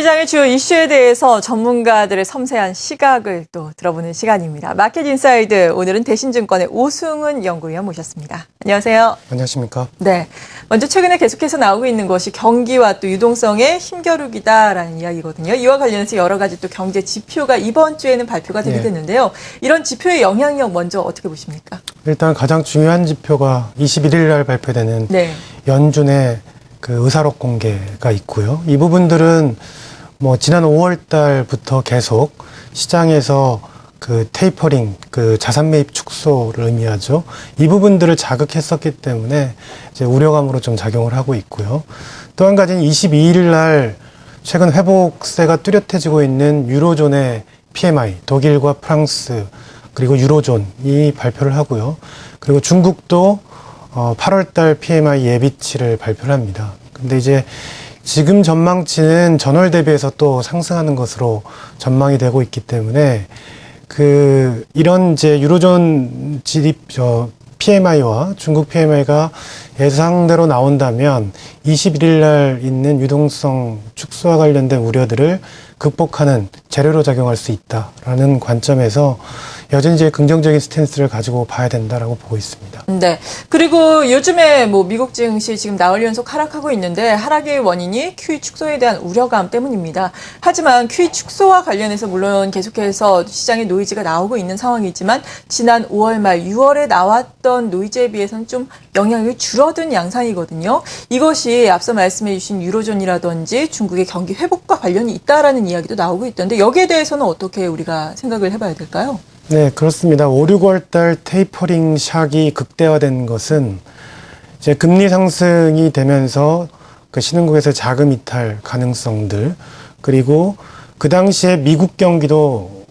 시장의 주요 이슈에 대해서 전문가들의 섬세한 시각을 또 들어보는 시간입니다. 마켓 인사이드, 오늘은 대신증권의 오승훈 연구위원 모셨습니다. 안녕하세요. 안녕하십니까. 네, 먼저 최근에 계속해서 나오고 있는 것이 경기와 또 유동성의 힘겨루기다라는 이야기거든요. 이와 관련해서 여러 가지 또 경제 지표가 이번 주에는 발표가 되게 됐는데요. 이런 지표의 영향력 먼저 어떻게 보십니까? 일단 가장 중요한 지표가 21일 날 발표되는 연준의 그 의사록 공개가 있고요. 이 부분들은 뭐 지난 5월 달부터 계속 시장에서 그 테이퍼링, 그 자산 매입 축소를 의미하죠. 이 부분들을 자극했었기 때문에 이제 우려감으로 좀 작용을 하고 있고요. 또 한 가지는 22일 날 최근 회복세가 뚜렷해지고 있는 유로존의 PMI, 독일과 프랑스 그리고 유로존이 발표를 하고요. 그리고 중국도 8월 달 PMI 예비치를 발표를 합니다. 근데 이제 지금 전망치는 전월 대비해서 또 상승하는 것으로 전망이 되고 있기 때문에 이런 이제 유로존 PMI와 중국 PMI가 예상대로 나온다면 21일 날 있는 유동성 축소와 관련된 우려들을 극복하는 재료로 작용할 수 있다라는 관점에서 여전히 이제 긍정적인 스탠스를 가지고 봐야 된다라고 보고 있습니다. 네. 그리고 요즘에 뭐 미국 증시 지금 나흘 연속 하락하고 있는데 하락의 원인이 QE 축소에 대한 우려감 때문입니다. 하지만 QE 축소와 관련해서 물론 계속해서 시장에 노이즈가 나오고 있는 상황이지만 지난 5월 말 6월에 나왔던 노이즈에 비해서는 좀 영향이 줄어든 양상이거든요. 이것이 앞서 말씀해 주신 유로존이라든지 중국의 경기 회복과 관련이 있다라는 이야기도 나오고 있던데 여기에 대해서는 어떻게 우리가 생각을 해봐야 될까요? 네, 그렇습니다. 5, 6월 달 테이퍼링 샥이 극대화된 것은 이제 금리 상승이 되면서 그 신흥국에서 자금 이탈 가능성들 그리고 그 당시에 미국 경기도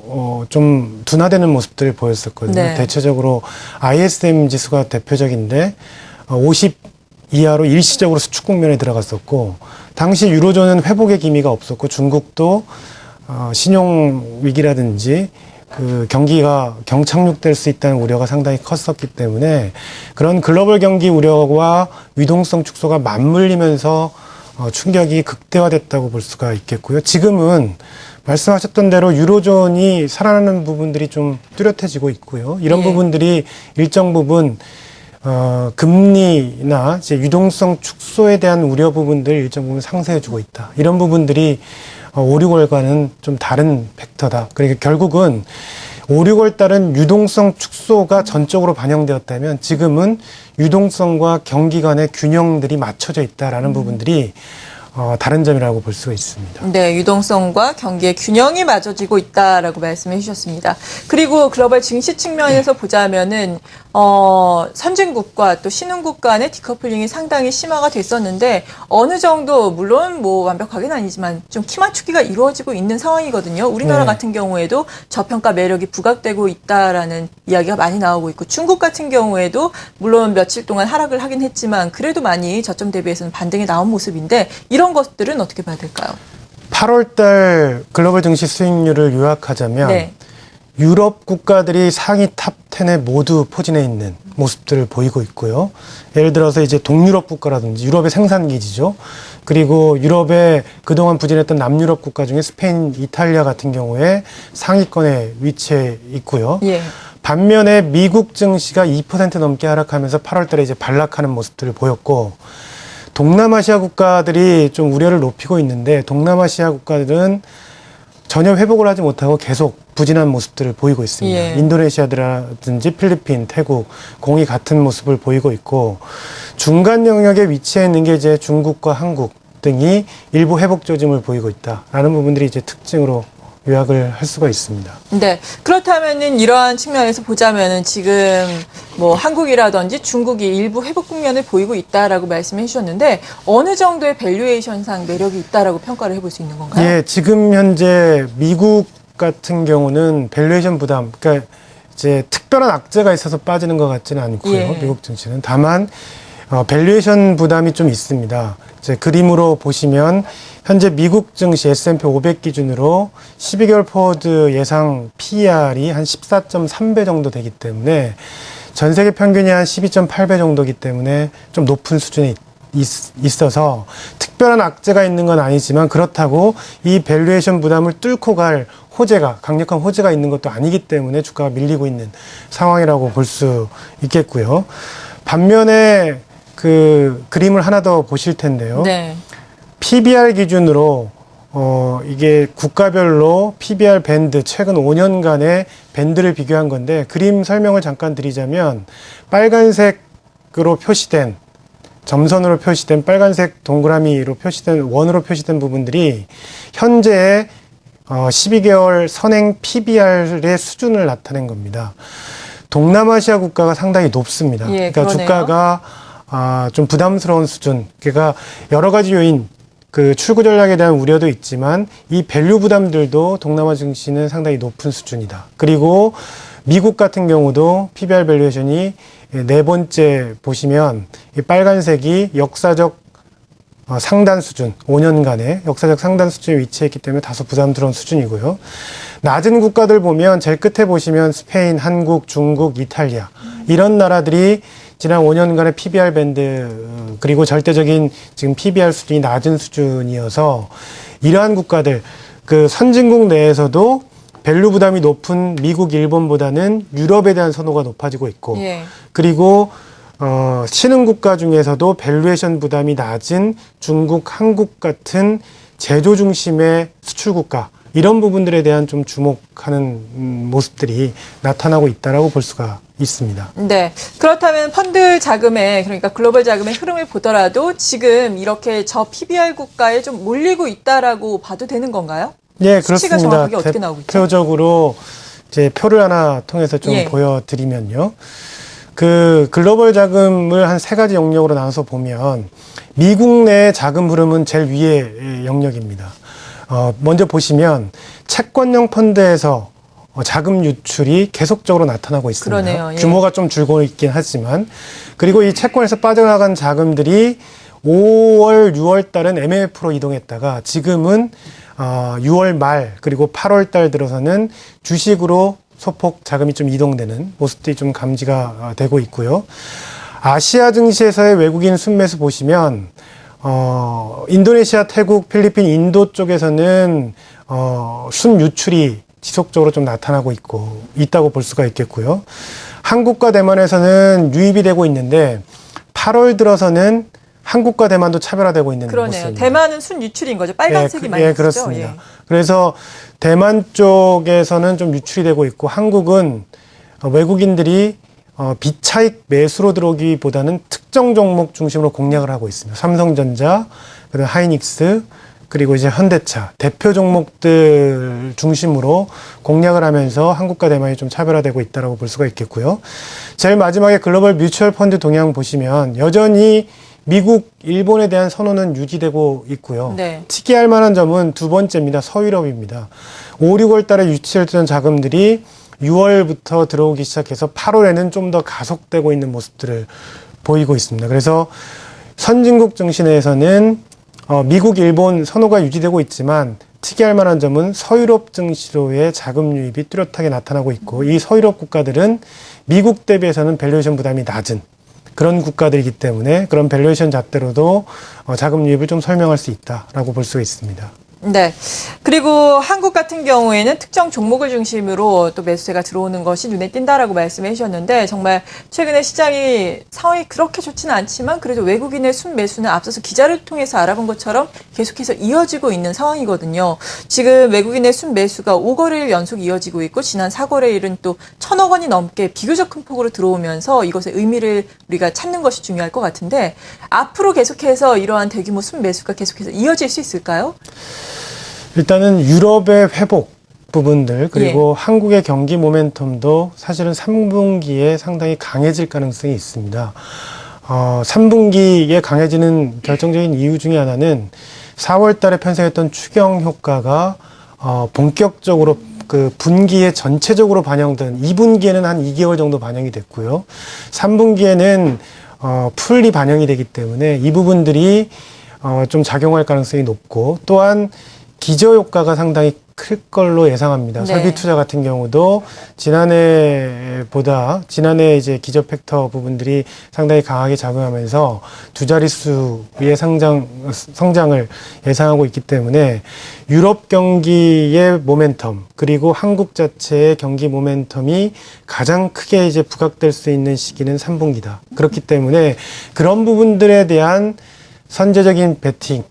좀 둔화되는 모습들을 보였었거든요. 네. 대체적으로 ISM 지수가 대표적인데 50 이하로 일시적으로 수축 국면에 들어갔었고 당시 유로존은 회복의 기미가 없었고 중국도 신용 위기라든지 그 경기가 경착륙될 수 있다는 우려가 상당히 컸었기 때문에 그런 글로벌 경기 우려와 유동성 축소가 맞물리면서 충격이 극대화됐다고 볼 수가 있겠고요. 지금은 말씀하셨던 대로 유로존이 살아나는 부분들이 좀 뚜렷해지고 있고요. 이런 부분들이 일정 부분 금리나 이제 유동성 축소에 대한 우려 부분들 일정 부분 상쇄해주고 있다. 이런 부분들이 5, 6월과는 좀 다른 팩터다. 그러니까 결국은 5, 6월 달은 유동성 축소가 전적으로 반영되었다면 지금은 유동성과 경기 간의 균형들이 맞춰져 있다라는 부분들이 다른 점이라고 볼 수가 있습니다. 네, 유동성과 경기의 균형이 맞춰지고 있다라고 말씀해 주셨습니다. 그리고 글로벌 증시 측면에서 보자면은 선진국과 또 신흥국 간의 디커플링이 상당히 심화가 됐었는데 어느 정도 물론 뭐 완벽하게는 아니지만 좀 키 맞추기가 이루어지고 있는 상황이거든요. 우리나라 같은 경우에도 저평가 매력이 부각되고 있다라는 이야기가 많이 나오고 있고 중국 같은 경우에도 물론 며칠 동안 하락을 하긴 했지만 그래도 많이 저점 대비해서는 반등이 나온 모습인데 이런 것들은 어떻게 봐야 될까요? 8월 달 글로벌 증시 수익률을 요약하자면 유럽 국가들이 상위 탑 10에 모두 포진해 있는 모습들을 보이고 있고요. 예를 들어서 이제 동유럽 국가라든지 유럽의 생산기지죠. 그리고 유럽에 그동안 부진했던 남유럽 국가 중에 스페인, 이탈리아 같은 경우에 상위권에 위치해 있고요. 반면에 미국 증시가 2% 넘게 하락하면서 8월 달에 이제 반락하는 모습들을 보였고 동남아시아 국가들이 좀 우려를 높이고 있는데 동남아시아 국가들은 전혀 회복을 하지 못하고 계속 부진한 모습들을 보이고 있습니다. 인도네시아라든지 필리핀, 태국, 공이 같은 모습을 보이고 있고 중간 영역에 위치해 있는 게 이제 중국과 한국 등이 일부 회복 조짐을 보이고 있다라는 부분들이 이제 특징으로 요약을 할 수가 있습니다. 네. 그렇다면은 이러한 측면에서 보자면은 지금 뭐 한국이라든지 중국이 일부 회복 국면을 보이고 있다라고 말씀해 주셨는데 어느 정도의 밸류에이션상 매력이 있다라고 평가를 해볼 수 있는 건가요? 예, 지금 현재 미국 같은 경우는 밸류에이션 부담, 그러니까 이제 특별한 악재가 있어서 빠지는 것 같지는 않고요. 미국 증시는 다만 밸류에이션 부담이 좀 있습니다. 이제 그림으로 보시면 현재 미국 증시 S&P 500 기준으로 12개월 포워드 예상 PER이 한 14.3배 정도 되기 때문에 전 세계 평균이 한 12.8배 정도이기 때문에 좀 높은 수준에 있어서 특별한 악재가 있는 건 아니지만 그렇다고 이 밸류에이션 부담을 뚫고 갈 강력한 호재가 있는 것도 아니기 때문에 주가가 밀리고 있는 상황이라고 볼 수 있겠고요. 반면에 그 그림을 하나 더 보실 텐데요. 네. PBR 기준으로 이게 국가별로 PBR 밴드 최근 5년간의 밴드를 비교한 건데 그림 설명을 잠깐 드리자면 빨간색으로 표시된 점선으로 표시된 빨간색 동그라미로 표시된 원으로 표시된 부분들이 현재의 12개월 선행 PBR의 수준을 나타낸 겁니다. 동남아시아 국가가 상당히 높습니다. 예, 그러니까 그러네요. 주가가 좀 부담스러운 수준. 그러니까 여러 가지 요인, 그 출구 전략에 대한 우려도 있지만 이 밸류 부담들도 동남아 증시는 상당히 높은 수준이다. 그리고 미국 같은 경우도 PBR 밸류에이션이 네 번째 보시면 이 빨간색이 역사적 상단 수준, 5년간의 역사적 상단 수준에 위치했기 때문에 다소 부담스러운 수준이고요. 낮은 국가들 보면 제일 끝에 보시면 스페인, 한국, 중국, 이탈리아 이런 나라들이 지난 5년간의 PBR 밴드 그리고 절대적인 지금 PBR 수준이 낮은 수준이어서 이러한 국가들 그 선진국 내에서도 밸류 부담이 높은 미국, 일본보다는 유럽에 대한 선호가 높아지고 있고 예. 그리고 신흥 국가 중에서도 밸류에이션 부담이 낮은 중국, 한국 같은 제조 중심의 수출 국가 이런 부분들에 대한 좀 주목하는 모습들이 나타나고 있다라고 볼 수가 있습니다. 네. 그렇다면 펀드 자금의 그러니까 글로벌 자금의 흐름을 보더라도 지금 이렇게 저 PBR 국가에 좀 몰리고 있다라고 봐도 되는 건가요? 예, 수치가 그렇습니다. 정확하게 어떻게 나오고 있죠? 대표적으로 이제 표를 하나 통해서 좀 예. 보여드리면요. 그 글로벌 자금을 한 세 가지 영역으로 나눠서 보면 미국 내 자금 흐름은 제일 위의 영역입니다. 먼저 보시면 채권형 펀드에서 자금 유출이 계속적으로 나타나고 있습니다. 그러네요. 예. 규모가 좀 줄고 있긴 하지만 그리고 이 채권에서 빠져나간 자금들이 5월, 6월 달은 MLF로 이동했다가 지금은 6월 말 그리고 8월 달 들어서는 주식으로 소폭 자금이 좀 이동되는 모습들이 좀 감지가 되고 있고요. 아시아 증시에서의 외국인 순매수 보시면 인도네시아, 태국, 필리핀, 인도 쪽에서는 순 유출이 지속적으로 좀 나타나고 있다고 볼 수가 있겠고요. 한국과 대만에서는 유입이 되고 있는데 8월 들어서는 한국과 대만도 차별화되고 있는 그러네요. 모습입니다. 대만은 순 유출인 거죠. 빨간색이 많이 예, 있죠. 그렇습니다. 예. 그래서 대만 쪽에서는 좀 유출이 되고 있고 한국은 외국인들이 비차익 매수로 들어오기보다는 특정 종목 중심으로 공략을 하고 있습니다. 삼성전자, 그리고 하이닉스, 그리고 이제 현대차 대표 종목들 중심으로 공략을 하면서 한국과 대만이 좀 차별화되고 있다고 볼 수가 있겠고요. 제일 마지막에 글로벌 뮤추얼 펀드 동향 보시면 여전히 미국, 일본에 대한 선호는 유지되고 있고요. 네. 특이할 만한 점은 두 번째입니다. 서유럽입니다. 5, 6월 달에 유치했던 자금들이 6월부터 들어오기 시작해서 8월에는 좀 더 가속되고 있는 모습들을 보이고 있습니다. 그래서 선진국 증시 내에서는 미국, 일본 선호가 유지되고 있지만 특이할 만한 점은 서유럽 증시로의 자금 유입이 뚜렷하게 나타나고 있고 이 서유럽 국가들은 미국 대비해서는 밸류에이션 부담이 낮은 그런 국가들이기 때문에 그런 밸류에이션 잣대로도 자금 유입을 좀 설명할 수 있다라고 볼 수가 있습니다. 네. 그리고 한국 같은 경우에는 특정 종목을 중심으로 또 매수세가 들어오는 것이 눈에 띈다라고 말씀해 주셨는데 정말 최근에 시장이 상황이 그렇게 좋지는 않지만 그래도 외국인의 순매수는 앞서서 기자를 통해서 알아본 것처럼 계속해서 이어지고 있는 상황이거든요. 지금 외국인의 순매수가 5거래일 연속 이어지고 있고 지난 4거래일은 또 1,000억 원이 넘게 비교적 큰 폭으로 들어오면서 이것의 의미를 우리가 찾는 것이 중요할 것 같은데 앞으로 계속해서 이러한 대규모 순매수가 계속해서 이어질 수 있을까요? 일단은 유럽의 회복 부분들 그리고 한국의 경기 모멘텀도 사실은 3분기에 상당히 강해질 가능성이 있습니다. 3분기에 강해지는 결정적인 이유 중에 하나는 4월 달에 편성했던 추경 효과가 본격적으로 그 분기에 전체적으로 반영된 2분기에는 한 2개월 정도 반영이 됐고요. 3분기에는 풀리 반영이 되기 때문에 이 부분들이 좀 작용할 가능성이 높고 또한 기저효과가 상당히 클 걸로 예상합니다. 네. 설비 투자 같은 경우도 지난해 이제 기저 팩터 부분들이 상당히 강하게 작용하면서 두 자릿수의 성장을 예상하고 있기 때문에 유럽 경기의 모멘텀 그리고 한국 자체의 경기 모멘텀이 가장 크게 이제 부각될 수 있는 시기는 3분기다. 그렇기 때문에 그런 부분들에 대한 선제적인 베팅,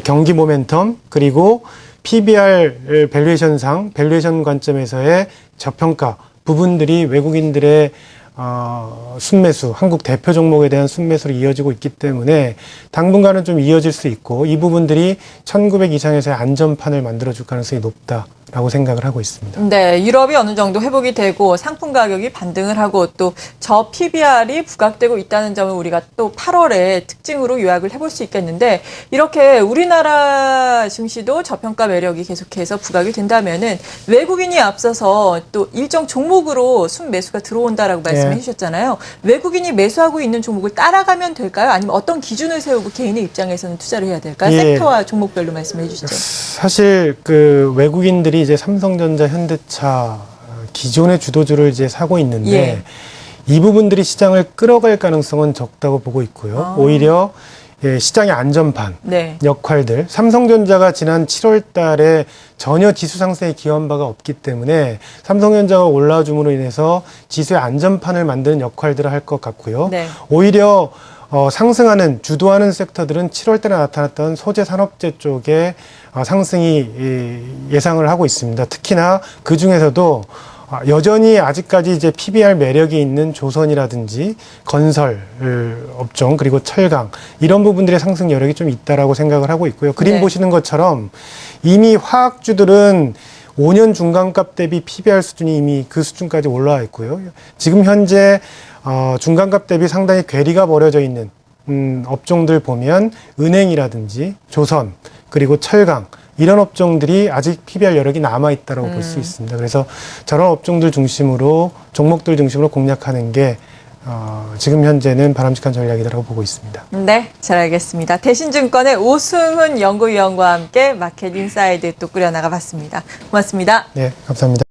경기 모멘텀 그리고 PBR 밸류에이션 관점에서의 저평가 부분들이 외국인들의 순매수, 한국 대표 종목에 대한 순매수로 이어지고 있기 때문에 당분간은 좀 이어질 수 있고 이 부분들이 1900 이상에서의 안전판을 만들어줄 가능성이 높다라고 생각을 하고 있습니다. 네, 유럽이 어느 정도 회복이 되고 상품 가격이 반등을 하고 또 저 PBR이 부각되고 있다는 점을 우리가 또 8월에 특징으로 요약을 해볼 수 있겠는데 이렇게 우리나라 증시도 저평가 매력이 계속해서 부각이 된다면은 외국인이 앞서서 또 일정 종목으로 순매수가 들어온다라고 말씀해 주셨잖아요. 외국인이 매수하고 있는 종목을 따라가면 될까요? 아니면 어떤 기준을 세우고 개인의 입장에서는 투자를 해야 될까요? 섹터와 종목별로 말씀해 주시죠. 사실 그 외국인들이 이제 삼성전자, 현대차 기존의 주도주를 이제 사고 있는데 이 부분들이 시장을 끌어갈 가능성은 적다고 보고 있고요. 오히려 시장의 안전판 역할들. 삼성전자가 지난 7월 달에 전혀 지수 상승에 기여한 바가 없기 때문에 삼성전자가 올라줌으로 인해서 지수의 안전판을 만드는 역할들을 할 것 같고요. 오히려 상승하는, 주도하는 섹터들은 7월 달에 나타났던 소재 산업재 쪽에 상승이 예상을 하고 있습니다. 특히나 그 중에서도 여전히 아직까지 이제 PBR 매력이 있는 조선이라든지 건설 업종 그리고 철강 이런 부분들의 상승 여력이 좀 있다라고 생각을 하고 있고요. 그림 보시는 것처럼 이미 화학주들은 5년 중간값 대비 PBR 수준이 이미 그 수준까지 올라와 있고요. 지금 현재 중간값 대비 상당히 괴리가 벌어져 있는 업종들 보면 은행이라든지 조선 그리고 철강 이런 업종들이 아직 PBR 여력이 남아있다고 볼 수 있습니다. 그래서 저런 업종들 중심으로 종목들 중심으로 공략하는 게 지금 현재는 바람직한 전략이라고 보고 있습니다. 네, 잘 알겠습니다. 대신증권의 오승훈 연구위원과 함께 마켓 인사이드 또 꾸려나가 봤습니다. 고맙습니다. 네, 감사합니다.